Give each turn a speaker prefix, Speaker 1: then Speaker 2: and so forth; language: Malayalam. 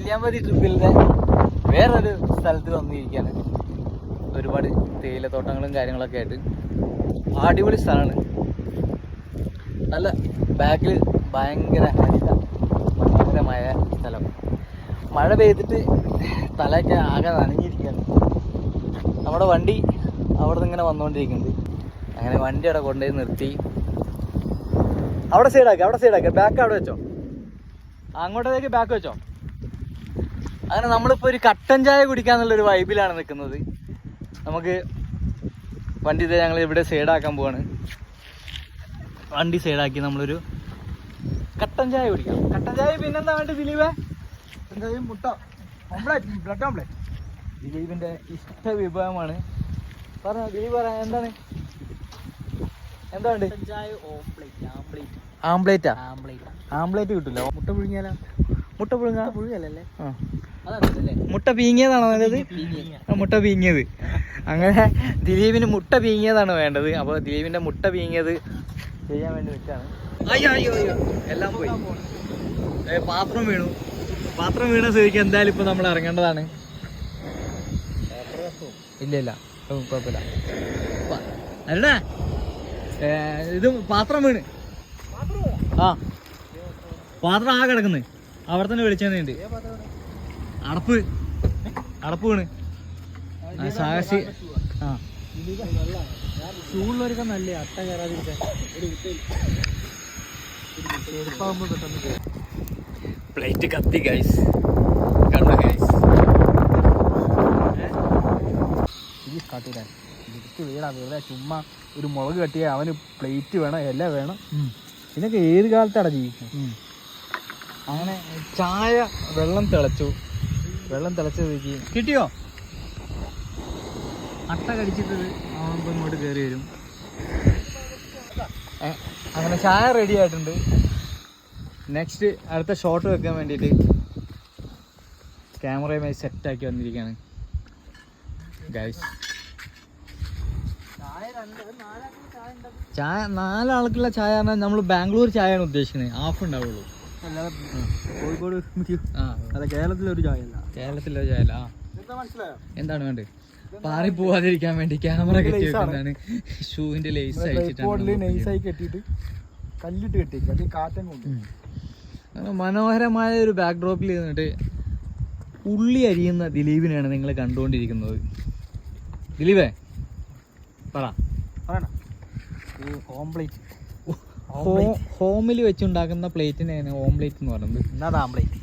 Speaker 1: നെല്ലിയാമ്പതി ട്രിപ്പിലെ വേറൊരു സ്ഥലത്ത് വന്നിരിക്കുകയാണ്. ഒരുപാട് തേയിലത്തോട്ടങ്ങളും കാര്യങ്ങളൊക്കെ ആയിട്ട് അടിപൊളി സ്ഥലമാണ്. നല്ല ബാക്കിൽ ഭയങ്കര മനോഹരമായ സ്ഥലം. മഴ പെയ്തിട്ട് തലയൊക്കെ ആകെ നനഞ്ഞിരിക്കുകയാണ്. നമ്മുടെ വണ്ടി അവിടെ നിന്ന് ഇങ്ങനെ വന്നുകൊണ്ടിരിക്കുന്നുണ്ട്. അങ്ങനെ വണ്ടി അവിടെ കൊണ്ടുപോയി നിർത്തി. അവിടെ സൈഡാക്കി ബാക്ക് അവിടെ വെച്ചോ, അങ്ങോട്ടേക്ക് ബാക്ക് വെച്ചോ. അങ്ങനെ നമ്മളിപ്പോൾ ഒരു കട്ടൻ ചായ കുടിക്കാന്നുള്ളൊരു വൈബിലാണ് നിൽക്കുന്നത്. നമുക്ക് വണ്ടി ഇത് ഞങ്ങൾ ഇവിടെ സൈഡാക്കാൻ പോവാണ്. വണ്ടി സൈഡാക്കി നമ്മളൊരു കട്ടൻ ചായ കുടിക്കാം. കട്ടൻ ചായ പിന്നെന്താ വേണ്ടി ദിലീപേ?
Speaker 2: മുട്ട ഓംപ്ലേറ്റ്, ബ്രെഡ് ഓംപ്ലേറ്റ്
Speaker 1: ദിലീപിൻ്റെ ഇഷ്ട വിഭവമാണ്. പറഞ്ഞോ ദിലീപ്, പറയാം എന്താണ് വേണ്ട? ആംപ്ലേറ്റാ? ആംപ്ലേറ്റ് കിട്ടില്ല. മുട്ട പുഴുങ്ങിയാലോ? മുട്ട പുഴുങ്ങല്ലേ? മുട്ട പീങ്ങിയതാണോ നല്ലത്? മുട്ട പീങ്ങിയത്. അങ്ങനെ ദിലീപിന് മുട്ട പീങ്ങിയതാണ് വേണ്ടത്. അപ്പോൾ ദിലീപിൻ്റെ മുട്ട പീങ്ങിയത് ചെയ്യാൻ വേണ്ടി വെച്ചാണ്. അയ്യോ എല്ലാം പോയി. പാത്രം വീണ സ്ഥിതിക്ക് എന്തായാലും ഇപ്പൊ നമ്മൾ ഇറങ്ങേണ്ടതാണ്. ഇല്ല കുഴപ്പമില്ല. അല്ലടാ, ഇത് പാത്രം വീണ്. പാത്രം ആ കിടക്കുന്നത് അവിടെ തന്നെ വിളിച്ചുണ്ട്. അടപ്പ് വീണ്. സാഹസി ചൂടുള്ളവരൊക്കെ നല്ല അട്ട കയറാതിരിക്കാൻ പ്ലേറ്റ് കത്തി ഗൈസ്. കണ്ടോ ഗൈസ്? കാട്ടിടാൻ വീടാ വെറുതെ ചുമ്മാ ഒരു മുളക് കട്ടിയ അവന് പ്ലേറ്റ് വേണം, എല്ലാം വേണം. ഇതിനൊക്കെ ഏത് കാലത്താണ് ജീവിക്കും? അങ്ങനെ ചായ വെള്ളം തിളച്ചതിലേക്ക് കിട്ടിയോ? അട്ട കടിച്ചിട്ട് ആവുമ്പോൾ ഇങ്ങോട്ട് കയറി വരും. അങ്ങനെ ചായ റെഡി ആയിട്ടുണ്ട്. നെക്സ്റ്റ് അടുത്ത ഷോട്ട് വെക്കാൻ വേണ്ടിയിട്ട് ക്യാമറയുമായി സെറ്റാക്കി വന്നിരിക്കുകയാണ് ഗൈസ്. ചായ 4 ആൾക്കുള്ള ചായ പറഞ്ഞാൽ നമ്മൾ ബാംഗ്ലൂർ ചായയാണ് ഉദ്ദേശിക്കുന്നത്. ഹാഫ് ഉണ്ടാവുള്ളൂ.
Speaker 2: കോഴിക്കോട് അല്ല, കേരളത്തിലൊരു ചായ അല്ല.
Speaker 1: എന്താണ് വേണ്ടത്? പാറി പോവാതിരിക്കാൻ വേണ്ടി ക്യാമറ കെട്ടി വെക്കുന്നതാണ്. ഷൂവിന്റെ ലേസ്
Speaker 2: നൈസായി കെട്ടിയിട്ട് കല്ലിട്ട് കെട്ടിയേക്ക്, അത് കാറ്റം കൊണ്ട്.
Speaker 1: മനോഹരമായ ഒരു ബാക്ക് ഡ്രോപ്പിൽ നിന്നിട്ട് ഉള്ളി അരിയുന്ന ദിലീപിനെയാണ് നിങ്ങൾ കണ്ടുകൊണ്ടിരിക്കുന്നത്. ദിലീപേ പറ.
Speaker 2: ഓംപ്ലേറ്റ്,
Speaker 1: ഹോമിൽ വെച്ചുണ്ടാക്കുന്ന പ്ലേറ്റിനെയാണ് ഓംപ്ലേറ്റ് എന്ന് പറയുന്നത്.
Speaker 2: എന്നാ ആംപ്ലേറ്റ്